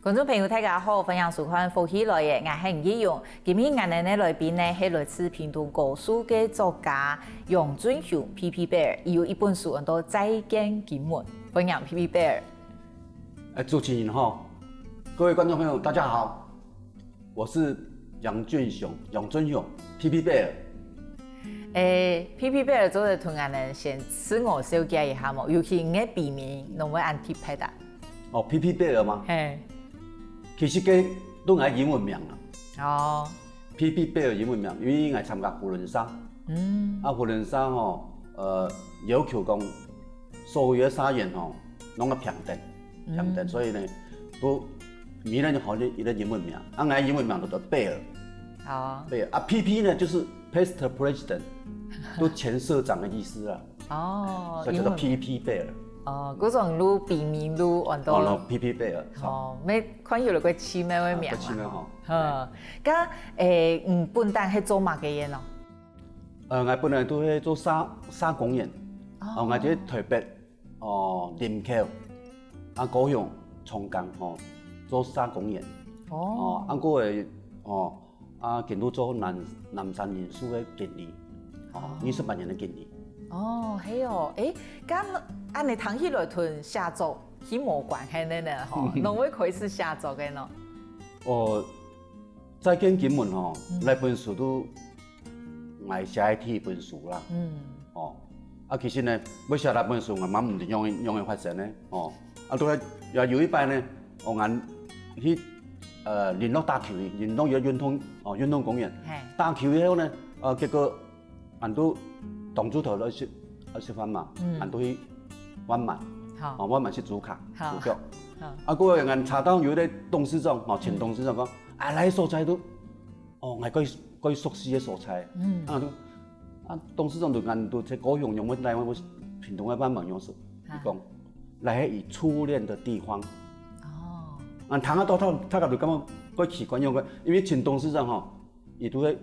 观众朋友大家好，分享收看《福喜来嘅》，我係吳依容。今日我哋嘅來賓呢係來自屏東高書嘅作家楊俊雄 P.P. Bear， 伊有一本書叫做《再見金門》，分享 P.P. Bear。主持人哈，各位觀眾朋友大家好，我是楊俊雄 P.P. Bear。P.P. Bear 做嘅同我哋先自我紹介一下冇，尤其你嘅筆名，侬會按 P 拍的。哦 ，P.P. Bear 嗎？係。其實佢都係英文名啦。哦。P.P. Bear 英文名，因為我參加胡輪沙。胡輪沙吼，要求講所有嘅沙員吼，攏個平等，所以呢，都名呢就好啲一個英文名。我英文名叫做 Bear。哦。Bear P.P. 呢就是 Past President， 都前社長嘅意思啦。哦。所以叫做 P.P. Bear。哦，嗰種路筆名路揾到。哦 ，P.P. Bear。哦，咩看有嚟個起咩位名嘛？嚇，咁本單係做乜嘅嘢咯？我本來都係做沙工人，我喺台北林口高雄松江做沙工人。哦。我係見到做南山人書嘅經理，20萬人嘅經理。哦，係哦，咁按你睇起來同寫作係冇關係嘅呢？吼，侬會開始寫作嘅咯？再見金門那本書都我寫第一本書啦。其實呢，要寫那本書我蠻唔定用嘅發生呢。都係有一擺呢，我去聯絡打球，聯絡有運動公園打球以後呢，結果俺都當主頭來食飯嘛，俺都去玩滿，玩滿去主卡主腳。嗰個人查到有啲董事長，前董事長講，嚟所在都，我佢熟悉嘅所在。董事長就俺都喺高雄用乜嚟我屏東嘅班盟用時，佢講嚟係以初戀的地方。俺聽得到他就感覺佢奇怪用嘅，因為前董事長嗬，亦都係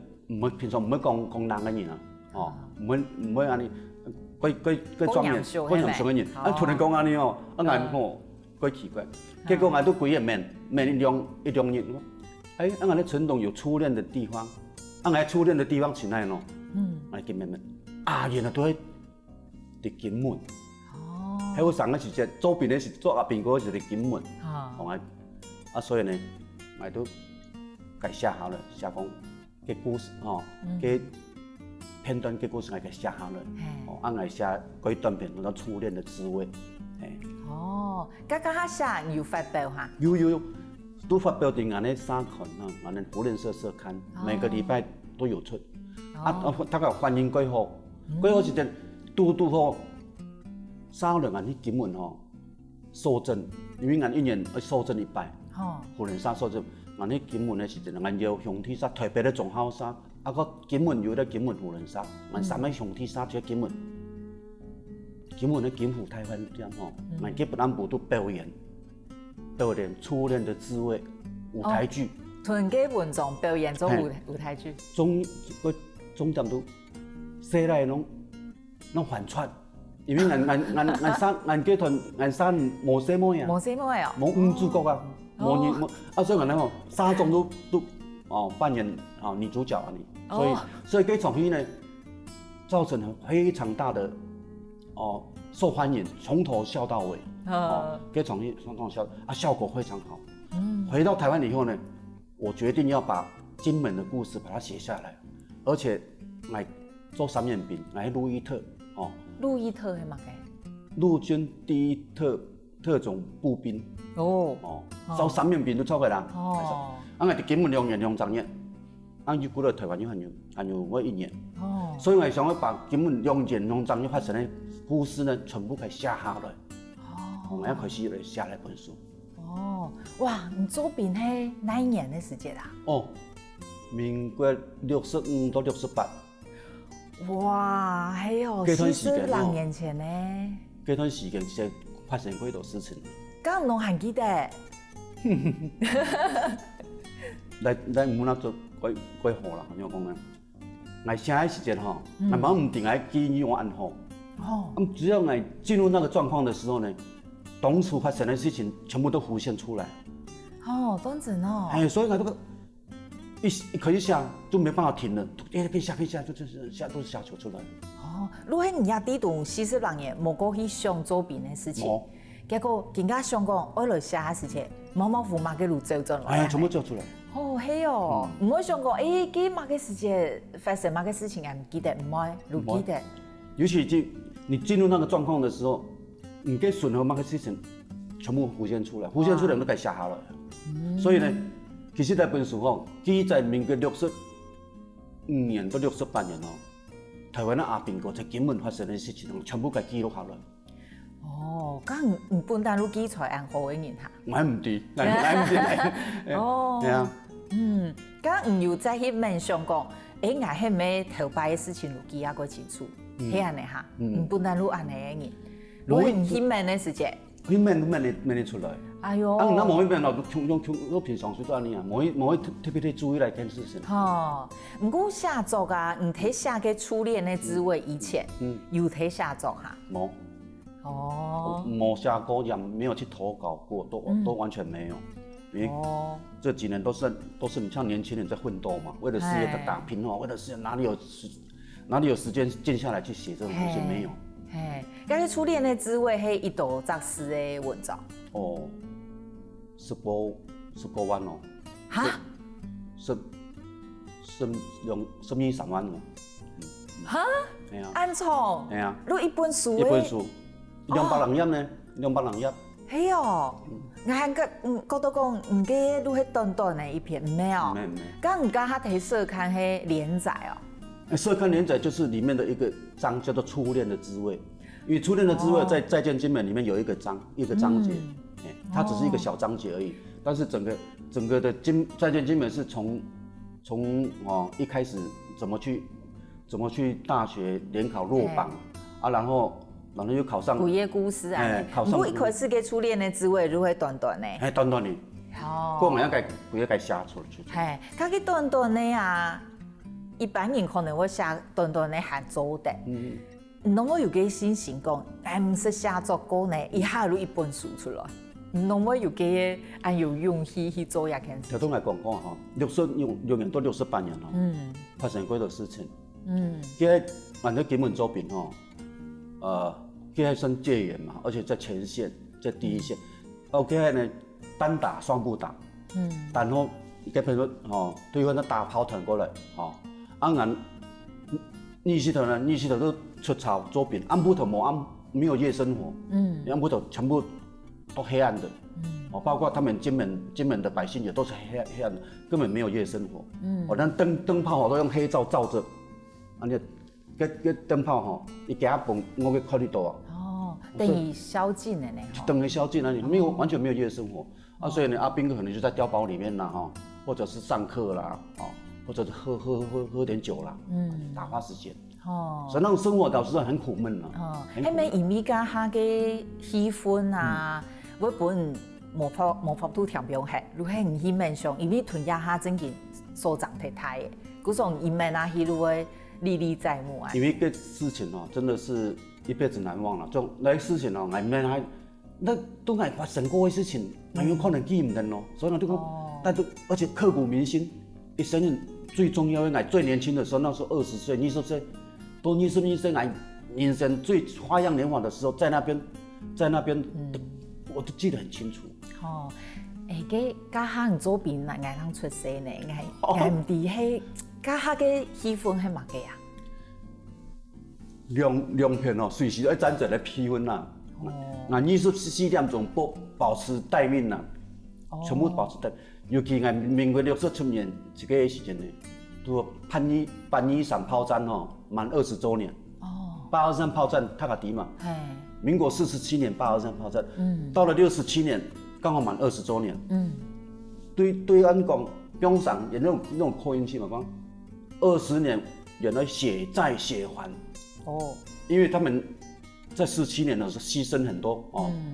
平常唔會講人嘅人啊，唔會安尼，佢莊嚴嘅人，突然講安尼哦，佢奇怪，結果俺都幾日面一兩日，俺哋陳董有初戀的地方，俺初戀的地方去哪咯？俺見面，原來都係喺金門，喺我上個時節周邊咧是做阿邊個就喺金門，所以呢，我都給寫好了，寫講嘅故事嘅片段嘅故事我給寫好了，我寫嗰段片叫做初戀的滋味。剛剛寫有發表哈？有，都發表喺我哋社刊我哋胡輪社社刊，每個禮拜都有出。他個反應幾好，時間都好，少了我哋金門收證，因為我一年要收證100。胡輪沙收證，我哋金門嘅時陣，我要兄弟沙，台北嘅中孝沙，個金門有得金門胡輪沙，我三個兄弟沙喺金門嘅金湖台灣店我基本上部都表演初戀的滋味舞台劇。同基本上表演咗舞台劇。總點都寫嚟攏反串。因為俺幾團俺山冇寫乜嘢，冇五主角啊，冇所以俺咧沙種都扮演女主角啊你，所以這場戲呢，造成非常大的受歡迎，從頭笑到尾，這場戲從頭笑效果非常好。回到台灣以後呢，我決定要把金門的故事把它寫下來，而且我做三面餅，我喺路易特路易特係乜嘅？陸軍第一特種步兵。做三面餅都出嚟啦。我哋金門2年2整日，我預估到台灣有我1年。所以我想要把金門2年2整日發生嘅故事呢，全部給寫下來。我要開始嚟寫那本書。哇！你做餅係哪一年嘅時間啊？民國65到68。哇，係40年前呢？嗰段時間其實發生幾多事情？咁侬還記得？你唔好做幾好啦，咁樣講咧。我寫嘅時間我冇唔定係記憶我安好。咁只要我進入那個狀況嘅時候呢，當初發生嘅事情全部都浮現出來。哦，当真哦。哎，所以我这个一可以下就没办法停了，可以下，就是下都是下球出来。哦，如果你也底动40人嘅，无过去想周边的事情，结果人家想讲，我来写下事情，马虎马嘅路走进来。哎，全部做出来。哦，係哦，唔會想講，幾馬嘅事情發生馬嘅事情，唔記得，唔會，唔記得。尤其你進入那個狀況的時候，你嘅順和馬嘅事情全部浮現出來，浮現出來都該寫下來。所以呢，其實呢本書吼，記在民國65年到68年哦，台灣的阿兵哥在金門發生的事情，全部該記錄下來。哦，咁唔本單都記出來按好嘅人嚇。我唔知，我唔知。哦。係啊。咁唔要再去問想講，我係咩頭擺嘅事情都記啊個清楚，係安尼嚇，唔本單都安尼嘅人，如果唔去問嘅事情，去問你出來。哎呦，那某一邊咯，都平常都安尼啊，某一特別注意來件事情。哦，唔過寫作啊，唔睇寫嘅初戀嘅滋味以前，有睇寫作嚇。冇。哦。冇寫過，也沒有去投稿過，都完全沒有。因為這幾年都是像年輕人在奮鬥嘛，為了事業在打拼哦，為了事業哪裡有時間靜下來去寫這種東西沒有。咁你初戀的滋味係一道雜詩的文章。哦，10多萬哦。哈？12、3萬哦。哈？係啊。安創？係啊。錄一本書。一本書，200人頁呢？200人頁。係哦。我覺得講唔嘅錄係短短的一篇，唔係哦。沒。咁唔家下睇社刊係連載哦。社刊連載就是裡面的一個章叫做《初戀的滋味》，因為《初戀的滋味》在《再見金門》裡面有一個章節，它只是一個小章節而已。但是整個的《再見金門》是從一開始怎麼去大學聯考落榜啊，然後又考上。古夜故事啊，考上。不過一開始嘅初戀的滋味如何短短呢？短短的。哦。過晚要古夜寫出來。佢嘅短短的啊。一般人可能會寫短短的喊做的，儂我有個信心講，唔是寫作過呢，一下就一本書出來，儂我有個有勇氣去做一件事。頭先嚟講哈，6年到68年咯，發生過的事情，佢喺我金門周邊佢係算戒嚴嘛，而且在前線，在第一線，佢係呢單打雙不打，然後佢譬如對方的大炮彈過來，俺逆溪頭都出草周邊，安埔頭沒有夜生活，安埔頭全部都黑暗的，包括他們金門的百姓也都是黑暗的，根本沒有夜生活，那燈泡都用黑照照着，個燈泡一夾崩，我去看得到啊。等於宵禁的呢。等於宵禁那裡完全沒有夜生活，所以呢阿兵哥可能就在碉堡裡面啦，或者是上課啦，或者是喝點酒啦，打發時間。所以那種生活導致很苦悶啦。係咪因為家下嘅氣氛啊，我本無法度調表係，如果唔去面上，因為屯家下真件所長太太嘅，嗰種移民啊，去如會歷歷在目啊。因為個事情真的是一輩子難忘啦。種那個事情我唔係那都係發生過嘅事情，我有可能記唔得咯。所以呢，但都而且刻骨銘心，一生人。最重要的，最年輕的時候，那時候20歲、20歲，都20歲，人生最花樣年華的時候，在那邊，我都記得很清楚。家下左邊嗱，啱出世呢，係唔知係家下嘅氣氛係乜嘅啊？兩片隨時一盞一嚟批分啦。24點鐘保持待命啦，全部保持待命。尤其係民國67年這個時間呢，都8·13炮戰滿20週年。8·23炮戰塔卡迪嘛。民國47年8·23炮戰，到了67年剛好滿20週年。對岸講，中上有那種擴音器嘛，講20年原來血債血還。因為他們在17年的時候犧牲很多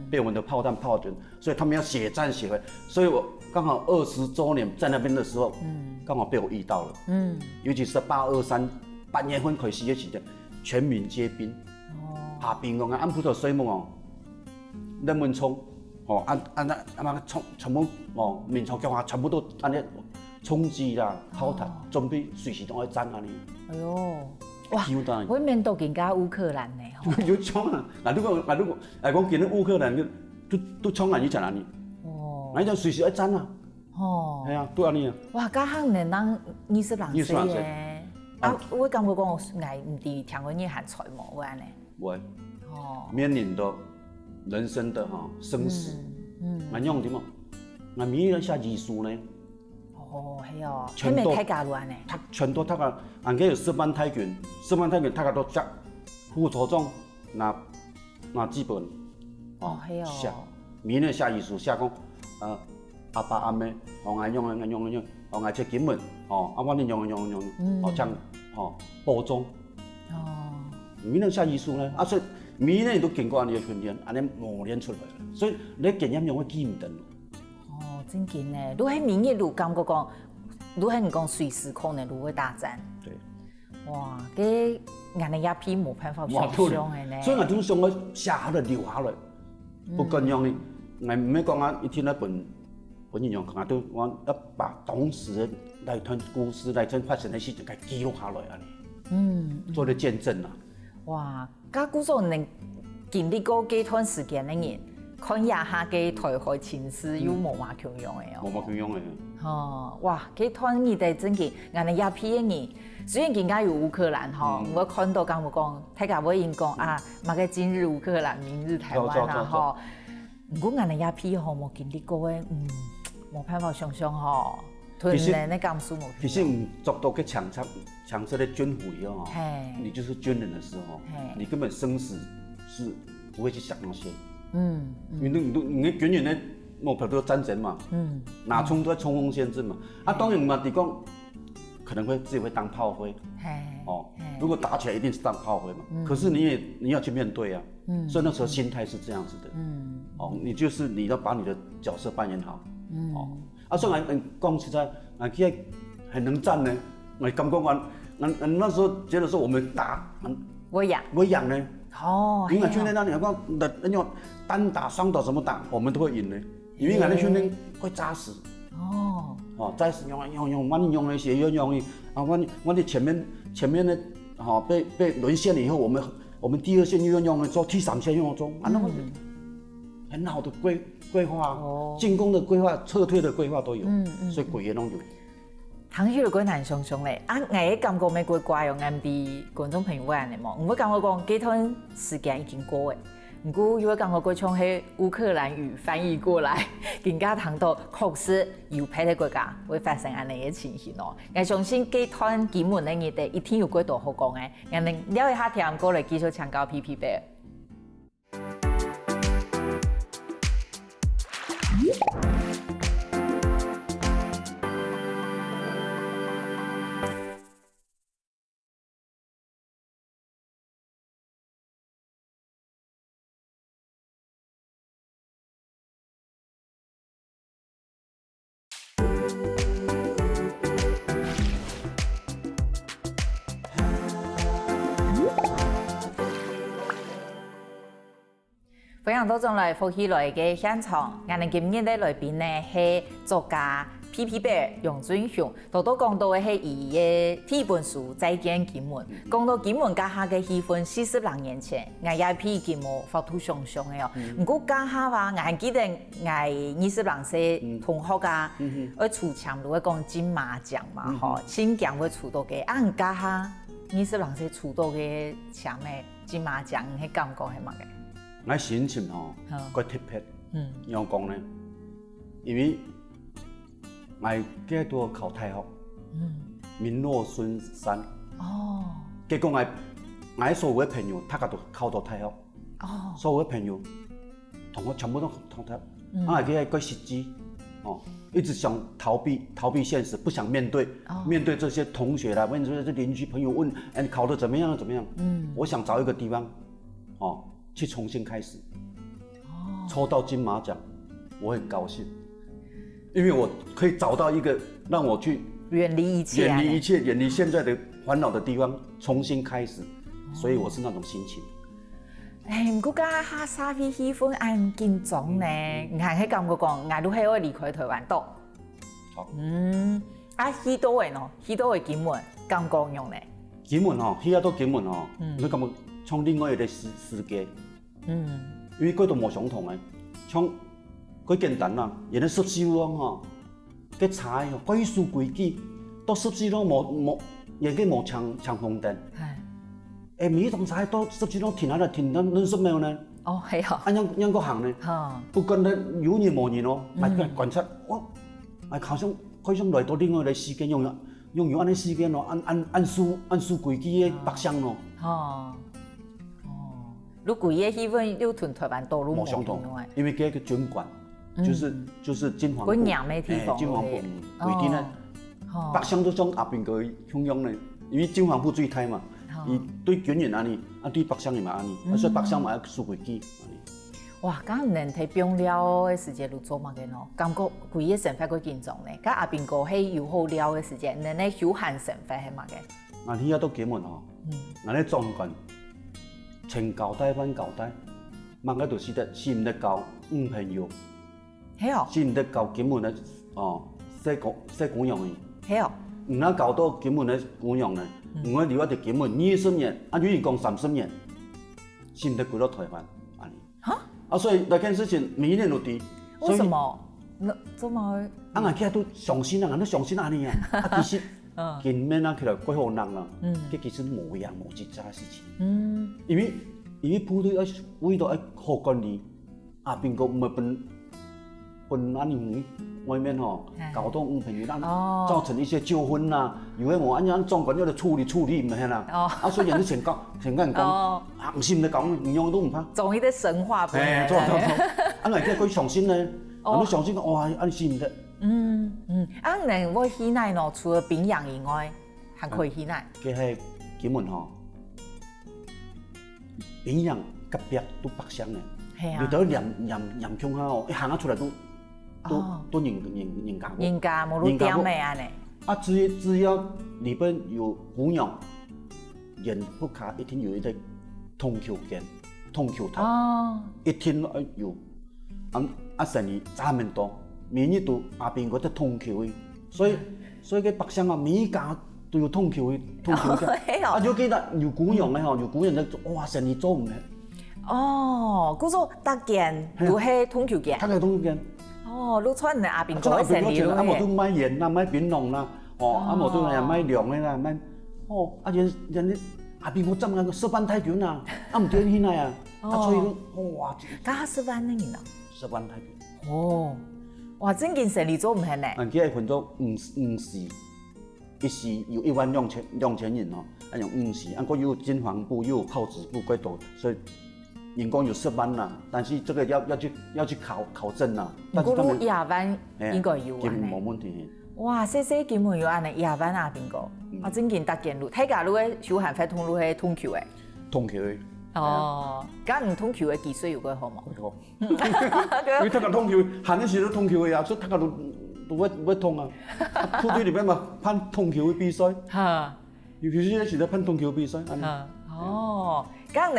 被我們的炮彈炮擊，所以他們要血債血還，所以我。剛好20週年在那邊的時候，剛好被我遇到了。尤其是8·238月份開始嘅時間，全民皆兵，下邊個安埔頭水門任文聰，哦，全部哦，民族强全部都安尼冲击啦、炮弹，准备随时都要战安尼。哎呦，哇！我面都更加乌克兰呢。有冲啊！如果讲今日乌克兰都冲来，你在哪里？哦，那就随时要战啊。哦，系啊，都安尼啊。哇，家乡能当20岁耶！啊，我感觉讲我唔伫听过你喊菜无安尼。会。哦。面临的人生的生死，俺用点么？俺明年下遗书呢？哦，系哦，全面太假乱呢。他全都他个，俺家有4班太军他个都只副头中那基本。哦，系哦。下明年下遗书下讲，阿爸阿妹，俺用，俺去金门，我哋用，这样，保中。哦。明年下遗书呢？所以明年都经过安尼训练，安尼磨练出来，所以你经验用会记唔得。哦，真紧呢！如果喺明日路感觉讲，如果你讲随时可能如会大战。对。哇，佢眼力一批冇办法想象嘅呢。所以我都想我写下来留下来，不咁样呢，我唔係講一天一本應用，我都一把當時那段故事、那段發生嘅事情，給記錄下來啊！做啲見證啊！哇！家古數能經歷過幾段時間嘅人，看一下嘅台海情勢有冇嘛強樣嘅哦。冇嘛強樣嘅。哦，哇！幾段你哋真嘅，人哋一批嘅人，雖然更加有烏克蘭吼，我看到咁講，大家會應講啊，嘛個今日烏克蘭，明日台灣啊吼。唔過人哋一批吼冇經歷過嘅，冇辦法想象吼。屯人的感受冇。其實唔做到去搶這個軍費哦，你就是軍人的時候，你根本生死是不會去想那些。你軍人呢，冇跑到戰爭嘛，哪衝都在衝鋒陷陣嘛。當然嘛，你講可能會自己會當炮灰，如果打起來一定是當炮灰嘛。可是你要去面對啊，所以那時候心態是這樣子的。你要把你的角色扮演好。所以俺講實在，俺現在很能戰呢。我感覺俺那時候覺得說我們打，我養呢。哦。因為訓練那裡講那種單打、雙打怎麼打，我們都會贏呢。因為俺的訓練會紮實。哦。紮實用，用那些用的啊，我的前面的被淪陷了以後，我們第2線又用了做，第3線又用做，那麼很好的規劃，進攻的規劃、撤退的規劃都有，所以規個攏有。睇起嚟幾難想象咧，我嘅感覺咪怪怪哦，啱啲觀眾朋友話嘅嘛，我感覺講幾段時間已經過嘅，不過有個感覺佢從係烏克蘭語翻譯過來，更加睇到確實有別的國家會發生咁樣嘅情形咯。我相信幾段基本嘅嘢，一定有幾多好講嘅，我哋了解下聽過嚟繼續請教 PP Bear。歡迎到眾來福喜來嘅現場，我哋今日嘅來賓呢係作家 PP Bear 楊俊雄，多講到嘅係伊嘅第一本書《再見金門》，講到金門家下嘅氣氛40多年前，我也批金門發土想象嘅哦。唔過家下話，我記得我20多歲同學啊，去出場如果講金馬獎嘛，吼，新獎會出到嘅，按家下20多歲出到嘅獎嘅金馬獎，係感覺係乜嘅？我心情個特別，樣講呢，因為我幾多考大學，名落孫山，結果我所有嘅朋友，大家都考到大學，所有嘅朋友同學全部都同他，我係個實際，一直想逃避現實，不想面對這些同學啦，問這些鄰居朋友問，你考得怎麼樣？我想找一個地方，去重新開始，抽到金馬獎，我很高興，因為我可以找到一個讓我去遠離一切、遠離現在的煩惱的地方，重新開始，所以我是那種心情。毋过甲哈沙菲气氛安紧张呢，你看迄感觉讲，俺都系会离开台湾岛。好，许多位喏，许多位金门感觉用呢。金门吼，迄个都金门吼，你感觉像另外一个世界。因为嗰度无相同诶，像佢简单啦，人哋14路吼，佢查吼规矩规矩，到14路无，人哋无抢红灯。下暝同查到14路停下来停到20秒呢。哦，系啊。样个行呢？不管你有人无人哦，咪观察我，咪好像来到另外一个世界用安尼世界咯，按数规矩嘅北上咯。如果个气氛又同台湾道路无相同，因为嗰个军管就是金黄部，金黄部规定咧，北上都从阿边个向阳咧，因为金黄部最大嘛，伊对军人安尼，对北上伊嘛安尼，所以北上嘛要守规矩。哇，咁唔能睇冰了嘅时间都做乜嘅喏？感觉规个生活佢紧张咧，咁阿边个係有好了嘅时间，能咧休閒生活係乜嘅？我而家都金門吼，我咧壯觀。前交代晚交代，萬個就是死唔得交五朋友，係哦，死唔得交金門咧說公用嘅，係哦，唔能交到金門咧公用咧，唔可以留喺金門20年，有人講30年，死唔得歸到台灣，安尼。嚇？所以那件事情每一年都啲。為什麼？做乜？我起來都相信啊，我都相信安尼啊，其實。見面啊，起來鬼好人啦，其實無樣無節嘅事情。因為部隊喺為到好管理，阿邊個唔係本安尼外面吼搞到朋友造成一些糾紛啦，有啲我按樣總管要嚟處理唔係啦，所以人哋前間講，唔信你講，唔樣都唔怕。總有啲神話俾你。錯，我係佢相信咧，我都相信講，哇，安尼信唔得。能我去哪喏？除了平陽以外，還可以去哪？佢係金門吼，平陽隔壁都北上嘅，你到鹽鄉下哦，一行出來都人家。人家冇路點咩啊？啊，只要裏邊有姑娘，人不卡一定有一個通橋間、通橋頭，一定有，生意差唔多。每日都阿邊嗰啲通橋嘅，所以嘅北上啊，每家都有通橋嘅，尤其得有姑娘嘅嗬，有姑娘咧，哇，生意做唔起。嗰種搭建都係通橋建。係通橋建。你出嚟阿邊嗰生意咯。阿冇都買鹽啦，買檳榔啦，阿冇都係買糧嘅啦，買人阿邊嗰針嘅石板太卷啊，唔對起來啊，所以都哇。加石板呢件啊？石板太卷。哇！整件生意做唔起呢？佢係分咗5時，一時有12000人哦，用5時，個有金黃部，又有炮子部幾多，所以人工有10萬啦。但是這個要去考證啦。不過你20萬應該有啊？冇問題。哇！細金門有安尼20萬啊？邊個？整件搭建路，睇下路嘅休閒活動路係通橋嘅。通橋嘅。咁唔通橋嘅技術有幾好冇？好，因為睇下通橋，行嗰時都通橋嘅啊，所以睇下都會通啊。部隊裏邊嘛攀通橋嘅比賽，尤其是有時咧攀通橋比賽。咁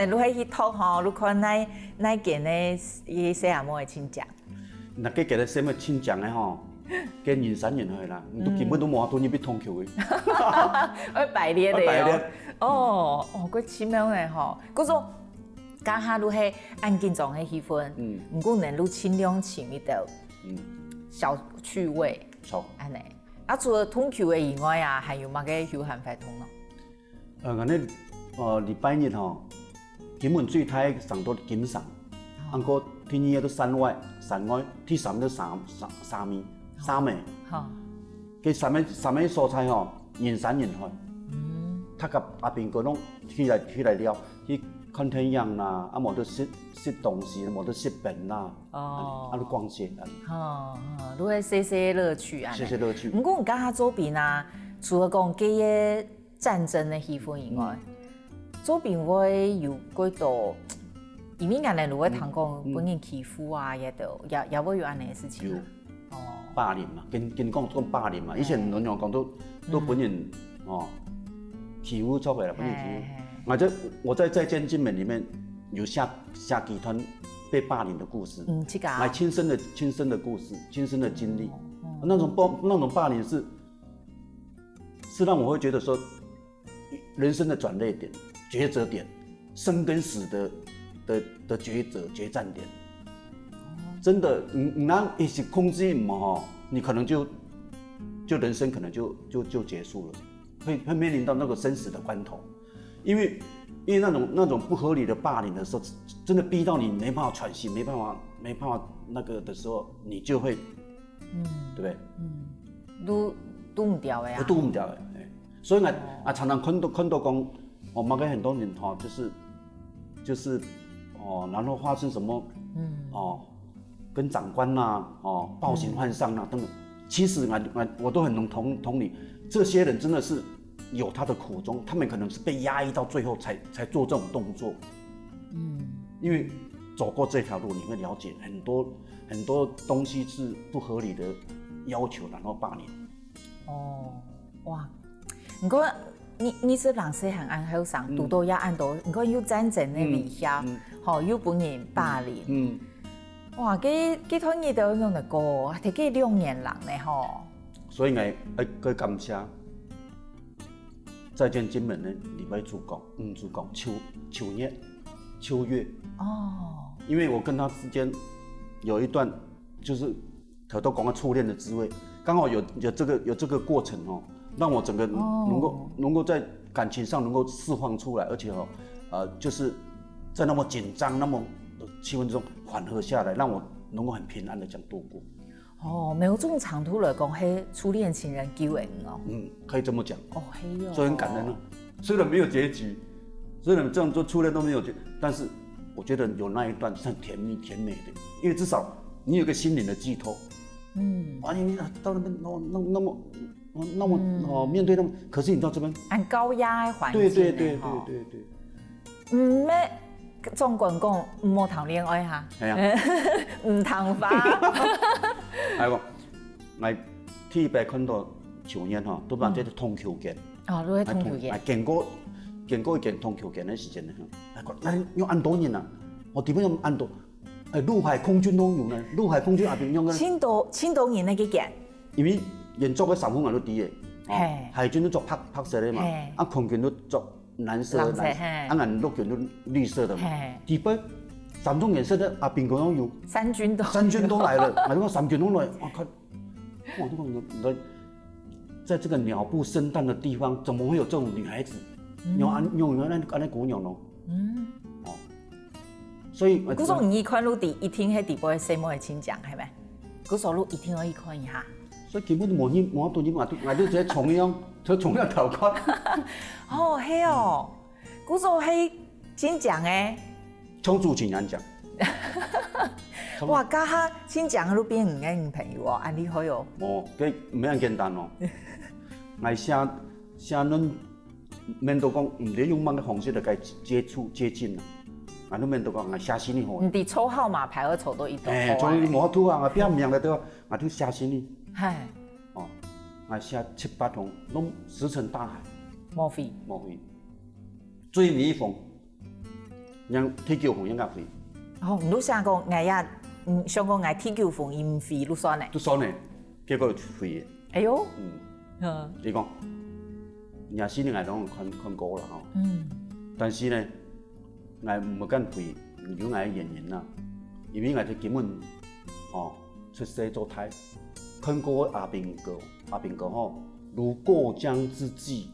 你喺去托吼，你看那件咧啲細阿妹嘅親戚。那個件咧細妹親戚嘅吼，嘅人山人海啦，都根本都冇法度入去通橋嘅。我排列嘅。嗰似咩嘅嗬？嗰種家下都係安緊張嘅氣氛，唔過能夠輕量輕一道，小趣味，安尼。除了通橋嘅以外啊，還有乜嘅休閒活動咯？我哋禮拜日嗬，金門最大上到金山，安個天氣都山外，ที่3都沙面，佢三面蔬菜嗬，人山人海。他กับ阿邊個攏起來了，去看太陽啦，冇得食東西，冇得食餅啦，都逛街都係細樂趣啊。細樂趣。唔過我家下周邊啊，除了講幾個戰爭嘅氣氛以外，周邊會有幾多，因為人哋如果聽講本人欺負啊，也會有安尼嘅事情。有霸凌嘛，跟講霸凌嘛，以前人講都本人欺負出來了，本人欺負。我在《再見金門》裡面有下集团被霸凌的故事，这个来亲身的故事，亲身的经历，那种霸凌是让我会觉得说，人生的转捩点、抉择点，生跟死的抉择决战点，真的，你那一起控制嘛哈，你可能就人生可能就结束了，会面临到那个生死的关头，因为那种不合理的霸凌的时候，真的逼到你没办法喘息，没办法那个的时候，你就会，对不对？拄唔掉的呀。拄唔掉的，所以常常看到讲，马给很多人哈，就是然后发生什么，跟长官呐，暴行犯上啊等等，其实我都很能同理，这些人真的是有他的苦衷，他们可能是被压抑到最后才做这种动作，因为走过这条路，你会了解很多东西是不合理的要求，然后霸凌。哇，不过你是人细汉安后生，拄到也按到，不过有战争的危险，有本人霸凌。哇，佢托你到用的歌，係佢2年人呢吼。所以我感謝《再見金門》的里面主角秋月。因為我跟他之間有一段就是他都講到初戀的滋味，剛好有這個過程讓我整個能夠在感情上能夠釋放出來，而且就是在那麼緊張那麼氣氛中緩和下來，讓我能夠很平安的這樣度過。某種程度來講，係初戀情人救恩哦。可以這麼講。係哦。所以很感恩啊，雖然沒有結局，雖然這樣做初戀都沒有結局，但是我覺得有那一段是很甜美的，因為至少你有個心靈的寄託。你到那邊那麼面對那麼，可是你到這邊很高壓的環境。對。咩？中國人講唔好談戀愛嚇，唔談花。係喎，我第一擺看到球員都把這個通球劍。都係通球劍。見過一件通球劍的時間呢？那用按多年啊？我點樣用按多？陸海空軍都用呢，陸海空軍阿邊用嘅。千多年那個劍。因為原作嘅三分顏都啲嘅，海軍都做白色嘅嘛，空軍都做藍色的，陸軍都綠色的嘛。第八3種顏色的阿邊個都有。三軍都來了，我講三軍都來，我靠！哇，這個人在這個鳥不生蛋的地方，怎麼會有這種女孩子？用那姑娘咯。所以嗰種你看路一聽係地波什麼嘅親講係咪？嗰首路一聽可以看一下。所以基本冇對應，我都只從樣頭殼。係哦，嗰首係親講嘅。衝出情人獎。哇，家下親講嘅都變5個女朋友啊，厲害哦。佢唔係咁簡單哦。我寫恁面到講唔得用乜嘅方式嚟接近啦。我都面到講我寫信你好。你哋抽號碼牌我抽到一度。所以冇圖啊，我邊名嘅都我都寫信你。係。我寫7、8封，攏石沉大海。冇飛。追你一封，讓踢球封應該飛。唔都想講我也想講我踢球封伊唔飛，都算呢。都算呢，結果飛嘅。哎呦。你講，廿4年我都看過啦吼。但是呢，我唔敢飛，如果我係演員啦，因為我哋根本出世做太，看過阿兵哥吼，如過江之鯽，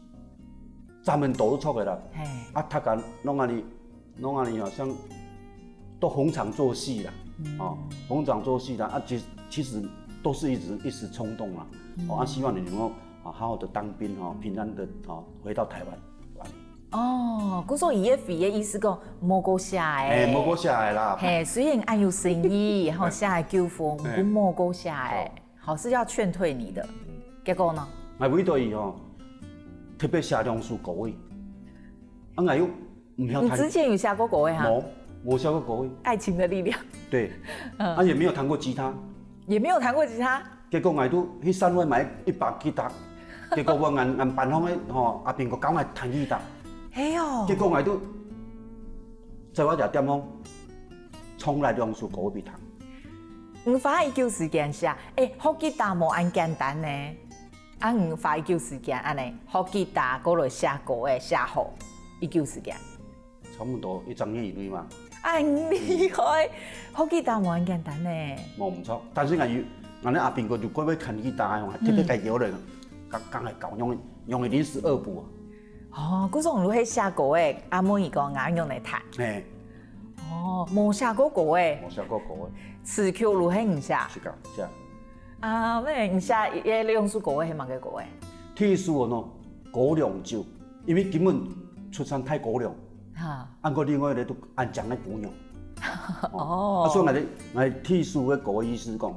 咱們都出來啦。他講弄阿你好像都逢場作戲啦，逢場作戲啦，其實都是一時衝動啦。希望你能夠好好的當兵，平安的回到台灣。嗰種伊個飛嘅意思講冇過下誒，冇過下誒啦。雖然按有誠意，然後下來救風，不冇過下誒，好是要勸退你的。結果呢？我為到伊特別寫兩首歌嘅，我又唔曉彈。你之前有寫過歌嘅哈？冇寫過歌嘅。愛情的力量。對，也沒有彈過吉他。也沒有彈過吉他。結果我都去山灣買一把吉他，結果我按辦方嘅阿邊個教我彈吉他。係哦。結果我都所以我就点讲，从来榕树果比糖。花19时间写，学吉他无按简单呢。花19时间安尼，学吉他过来写歌诶，写好19时间。差不多1整年以内嘛。很厉害，学吉他无按简单呢。我唔错，但是俺阿斌哥就过要弹吉他哦，特别介摇嘞，刚系教用的02部啊。哦，嗰种如果写歌诶，阿妹伊讲硬用来弹。嘿。哦，冇写过歌诶。冇写过歌诶。词曲如何唔写？是噶，写。啊，咩唔写？伊用书歌诶，系乜嘅歌诶？天书哦，高粱酒，因为根本出产太高粱。按个另外咧都按酱咧补用。哦。所以我天书嘅歌意思讲，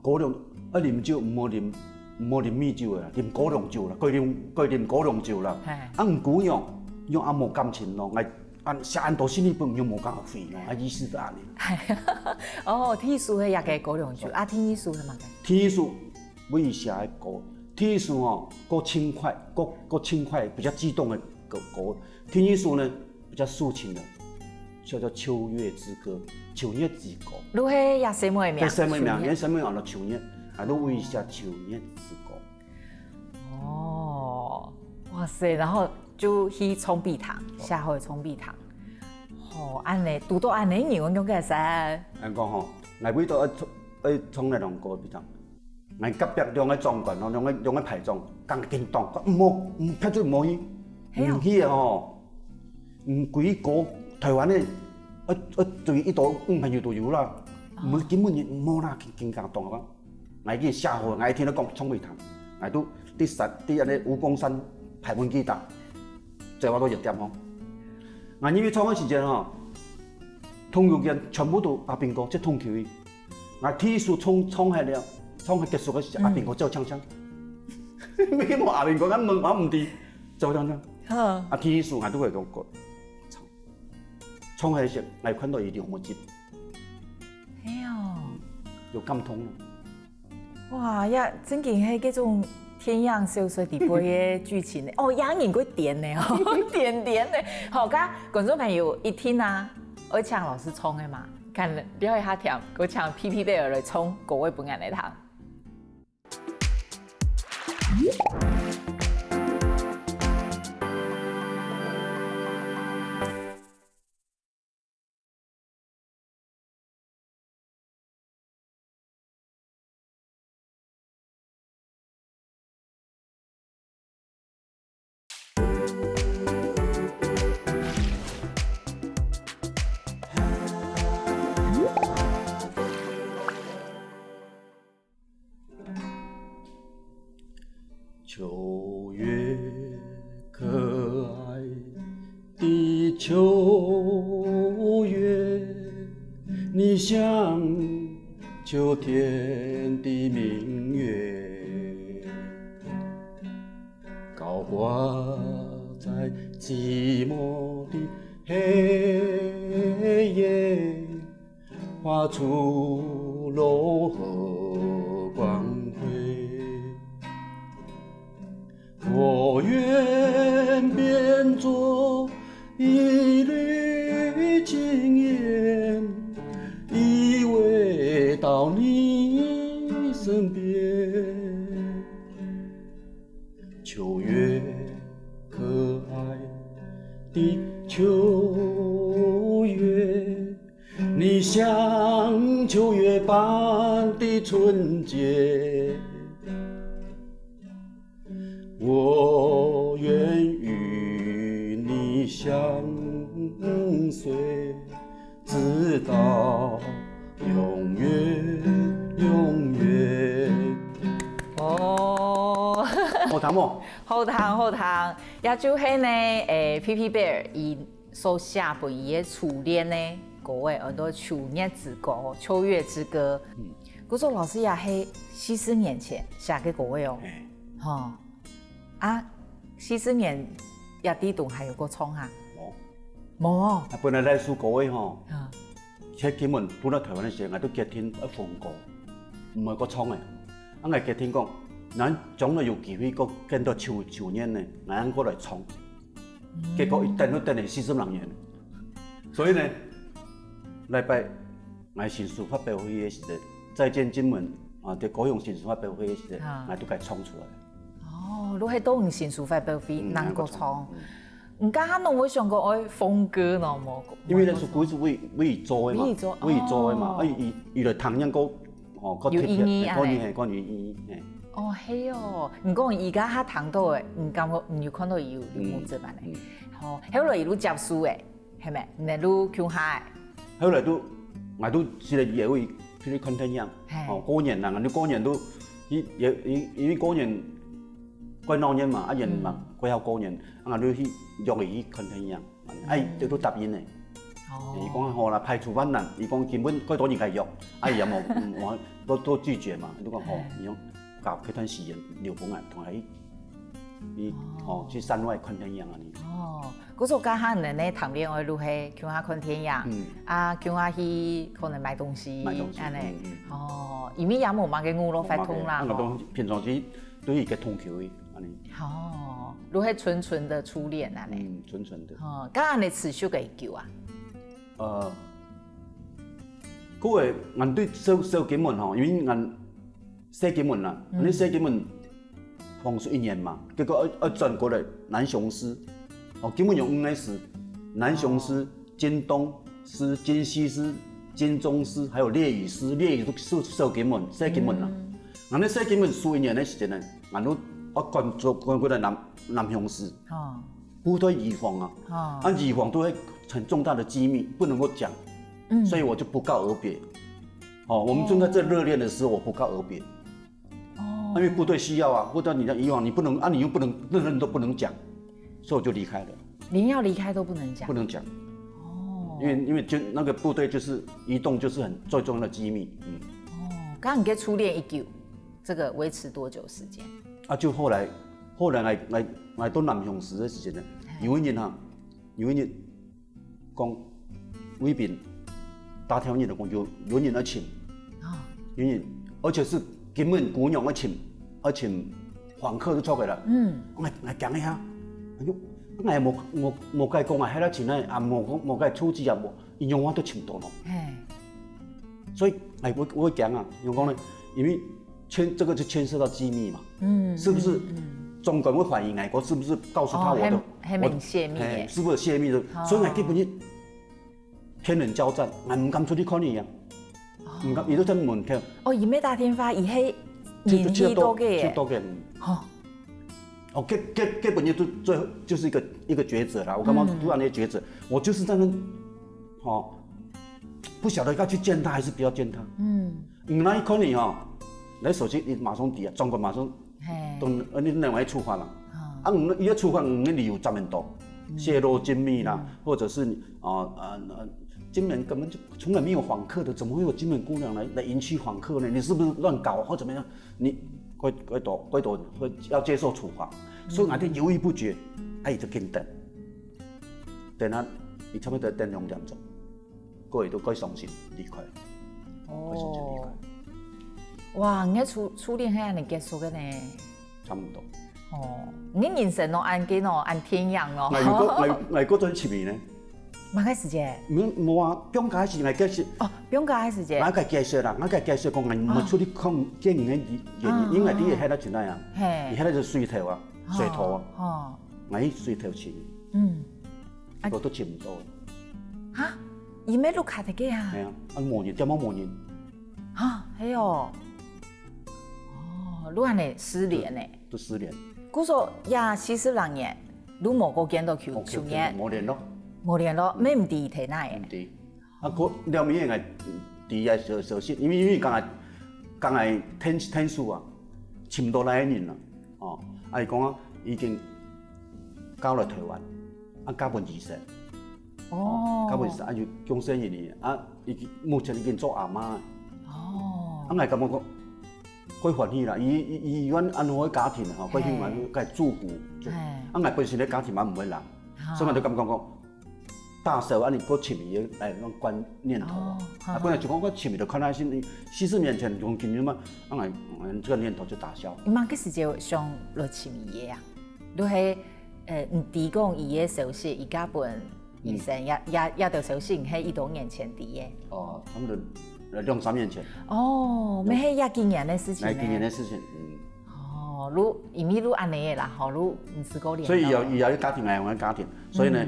高粱啉酒唔好啉米酒啦，啉高粱酒啦，佢啉高粱酒啦。唔古用阿无感情咯，按写按多心里本用无咁费咯，意思就安尼。哦，天书係也嘅高粱酒，天书係乜嘅？天书每写嘅歌，天书哦，够轻快，够轻快，比较激动的歌。天书呢比较抒情的，叫做《秋月之歌》，秋月之歌。你係也什麼名？什麼名？因什麼叫秋月？都為寫秋月之歌。哦，哇塞！然後就去沖碧糖，寫好沖碧糖。哦，安尼讀到安尼年，我感覺使。人講吼，我每到一沖嚟兩個碧糖，我隔壁兩個裝罐咯，兩個排裝，更勁當，唔拍出唔可以，唔去啊吼，唔幾個台灣咧，對一度朋友都有啦，唔根本唔冇啦，勁加當啊！我已經寫好，我聽到講沖碧糖，我都啲安尼武功山排滿幾大，最我都熱點吼。我因為創嘅時間吼，通用嘅全部都阿邊個即通橋伊，我天數衝係了，衝係結束嘅時候，阿邊個就唱唱，咩冇阿邊個咁問我唔知，就唱唱。阿天數我都會講過，衝係時，我看到伊啲紅接，係哦，有感通啦。哇呀，真嘅係嗰種天陽小說地背嘅劇情咧，哦，演員佢點咧，點咧，好噶，觀眾朋友一聽啊，我請老師衝嘅嘛，看了一下聽，我請 PP Bear 來衝，各位本人嚟聽。秋月可愛的秋月，你像秋天的明月，高掛在寂寞的黑夜，畫出柔和光輝。我願變作一縷青煙，依偎到你身邊。秋月可愛的秋月，你像秋月般的純潔。我願與你相隨，直到永遠永遠。哦，好聽冇？好聽好聽，也就是呢，PP Bear 伊所寫本伊嘅初戀呢，歌嘅很多秋月之歌、秋月之歌。嗰種老師也係40年前寫嘅歌嘅哦，嚇。40年也啲度係有個創啊？冇哦。本來來首歌嘅吼，即根本到到台灣嘅時候，我都接聽一放歌，唔係個創嘅。我接聽講，咱將來有機會個見到秋年呢，我過來創。结果一等了40人年，所以呢，礼拜我新书发表会的时阵，再见金门啊，在高雄新书发表会的时阵，我都给冲出来。哦，你喺都用新书发表会能够冲，唔家侬会想过爱风格喏冇？因为那是规是为伊做的嘛，为伊做的嘛，伊就同样个个有意义啊，关于意义。哦，系哦，唔讲而家他谈到的，唔感觉唔有看到有木质版的，哦，后来一路接书的，系咪？一路乡下的，后来都我都是来也为譬如 content 样，哦，过年啦，你过年都因为过年过老年嘛，人嘛过后过年，我都去约伊去 content 样，都答应的。伊讲好啦，排除万难，伊讲根本几多人该约，伊也冇都拒绝嘛，你讲好，伊讲。搞这段时间留本啊，同伊去山外看天样啊你。哦，嗰时家下人咧谈恋爱，路去乡下看天样，乡下去可能买东西，安尼。哦，因为也冇乜嘅娛樂發通啦。我平常時都係個通橋嘅，安尼。哦，如係純的初戀安尼。純的。哦，咁安尼持續嘅久啊？嗰個我對小金門吼，因為我寫金門啦，你寫金門放書1年嘛，結果轉過來南雄師，金門有5個師，南雄師、金東師、金西師、金中師，還有烈嶼師，烈嶼都寫金門啦。我哋寫金門書1年嘅時間呢，我轉過來南雄師，部隊預防啊，預防都係很重大的機密，不能夠講，所以我就不告而別。我們正在這熱戀的時候，我不告而別。因為部隊需要啊，部隊你的以往你不能你又不能任何人都不能講，所以我就離開了。連要離開都不能講。不能講。因為就那個部隊就是移動就是最重要的機密。剛剛你跟初戀一久，這個維持多久時間？就後來我到南雄時的時間呢，有一年講威兵大條人就講有人要請，有人而且是金門姑娘要請訪客都出來了。我講一下，我也冇該講啊，喺度請咧，冇該出資啊，因為我都請到咯。所以我會講啊，因為講咧，因為這個就牽涉到機密嘛。是不是中國會反映我是不是告訴他我的？很泄密嘅。是不是泄密的？所以我基本上天人交戰，我唔敢出去看你啊。唔敢，伊都真門聽。伊咩打電話，伊係年紀多嘅。多嘅。基本上都最後就是一個抉擇啦。我剛剛突然的抉擇，我就是在那，不曉得要去見他還是不要見他。唔那一看你你手機你馬上遞啊，中國馬上你另外處罰啦。伊要處罰你理由10年多，泄露機密啦，或者是金門根本就從來沒有訪客的，怎麼會有金門姑娘來迎娶訪客呢？你是不是亂搞或怎麼樣？你幾多會要接受處罰，所以我哋猶豫不決，伊就緊等啊，伊差不多等2點鐘，過嚟都該傷心離開，哇！你初戀係安尼結束嘅呢？差唔多。你人生按天樣咯。我嗰陣前面呢？馬開時節？冇啊，邊個時我介紹？邊個時節？我介紹啦，我介紹講我唔出去看見人嘅原因，因為啲嘢喺度存在啊，而喺度就水頭啊，我喺水頭前，我都接唔到。嚇？而咩碌卡特嘅啊？係啊，無人，點解無人？嚇，係哦。你安尼失聯呢？都失聯。嗰時也40年，你冇個見到佢少年。冇聯絡。冇聯絡，咩唔地睇哪嘅？唔地，嗰了面係地係小心，因為剛係天數啊，差唔多來一年啦，伊講已經交嚟台灣，交半20歲，交半20，要強生一年，目前已經做阿媽，我咁講，佢歡喜啦，伊阮安好嘅家庭佢希望佢祝福，我本身嘅家庭嘛唔會難，所以我就咁講。大手你過前面來那觀念頭本來就講我前面就看下先，40年前用經驗嘛，這個念頭就打消。你媽幾時就上落前面嘢啊？你係提供伊嘅消息，伊家本医生也得消息，係1-2年前提嘅。哦，差不多2-3年前。哦，咩係也今年嘅事情呢？今年的事情，哦，因为安尼嘅啦，吼，唔是个所以也要家庭爱玩家庭，所以呢，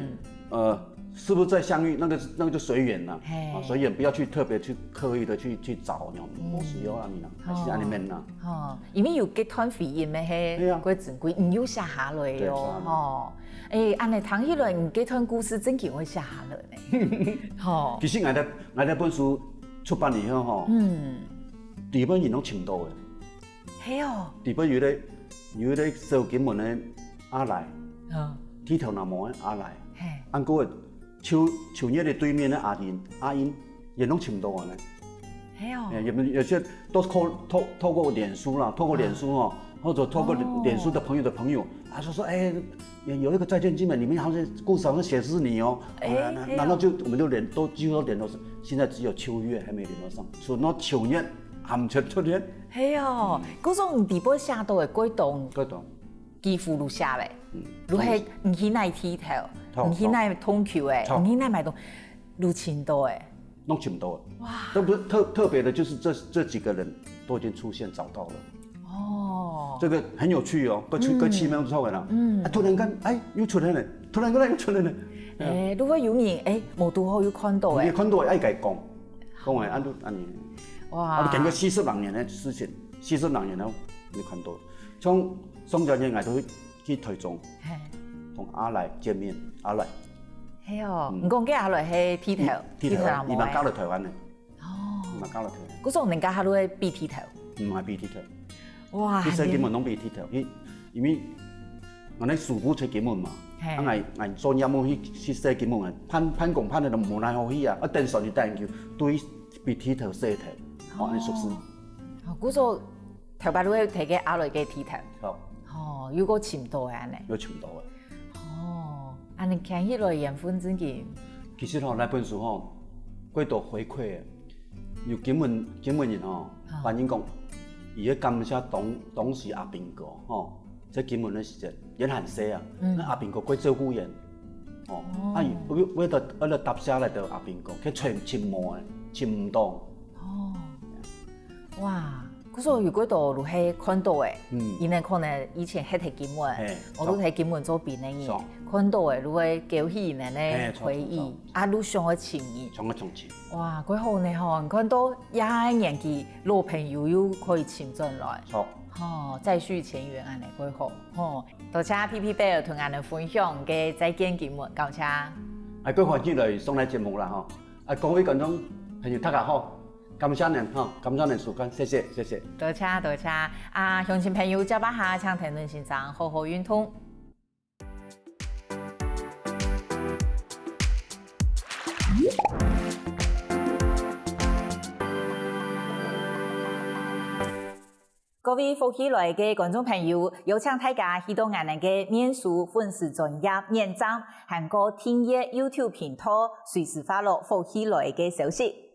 是不是再相遇，那个就随缘啦，随缘，不要去特别去刻意的去找，冇需要啊，你啦，还是安尼面啦。哦，因为有集团婚姻的迄个正规，唔要写下来哦，吼。安尼谈起来，唔集团故事真叫会写下来呢。吼，其实我哋本书出版以后吼，日本人拢请到嘅。系哦。日本有咧收金门的阿来，剃头那毛的阿来，按个秋叶的对面的阿英也拢请到我呢。系哦。有些都是透过脸书啦，透过脸书哦，或者透过脸书的朋友的朋友，他说有一个再见金门，里面好像故事好像写是你哦，然后我们就几乎都联络上，现在只有秋月还没联络上，所以那秋叶还唔出现。系哦，嗰种日本写到的轨道，几乎都写嘞，如系唔去奈剃头，唔去奈通球诶，唔去奈买东，都请到诶，弄请到。哇！都不是特别的，就是这几个人都已经出现找到了。哦，这个很有趣哦，个奇妙出来了。突然间又出来了，突然间又出来了。如果有人无拄好有看到诶，你看到爱甲伊讲诶，安尼。哇！我经过40年的事情，40年了，你看到，从宋家人我都去台中，同阿来见面，阿来。系哦，唔讲嘅阿来係剃頭，伊嘛交嚟台灣嘅。哦，伊嘛交嚟台灣。嗰種人家下都係變剃頭。唔係變剃頭。哇！啲細金門攏變剃頭，因為我哋師傅出金門嘛，我做業務去洗金門嘅，判工判得都無奈何去啊！電視就帶人叫對變剃頭洗頭。哦，你熟悉。嗰種頭髮都係睇嘅阿來嘅剃頭。好。哦，有個深度嘅安尼。有深度嘅。哦，安尼聽起來緣分真嘅。其實吼，那本書吼，幾多回饋嘅，有金門人吼，反映講，伊咧感謝當時阿兵哥吼，在金門嘅時陣，人很細啊，那阿兵哥過照顧人，哦，為了搭車來到阿兵哥，去尋毛嘅，尋唔到。哦，哇！嗰時如果度都係看到嘅，因為可能以前係睇金門，我都睇金門做邊嘅嘢，看到嘅，如果勾起人咧回憶，都上嘅情誼。上嘅情誼。哇，幾好呢！嗬，看到也年紀老朋友又可以親進來，再續前緣安尼幾好。多謝 PP Bear 同我哋分享嘅再見金門，感謝。各位進來上嚟節目啦，各位觀眾朋友大家好。感謝您感謝您時間，謝謝。多謝。鄉親朋友交把下，請聽您欣賞，好好運通。各位福喜來嘅觀眾朋友，有請大家去到我哋嘅臉書粉絲專頁按讚，還有訂閱 YouTube 頻道，隨時發落福喜來嘅消息。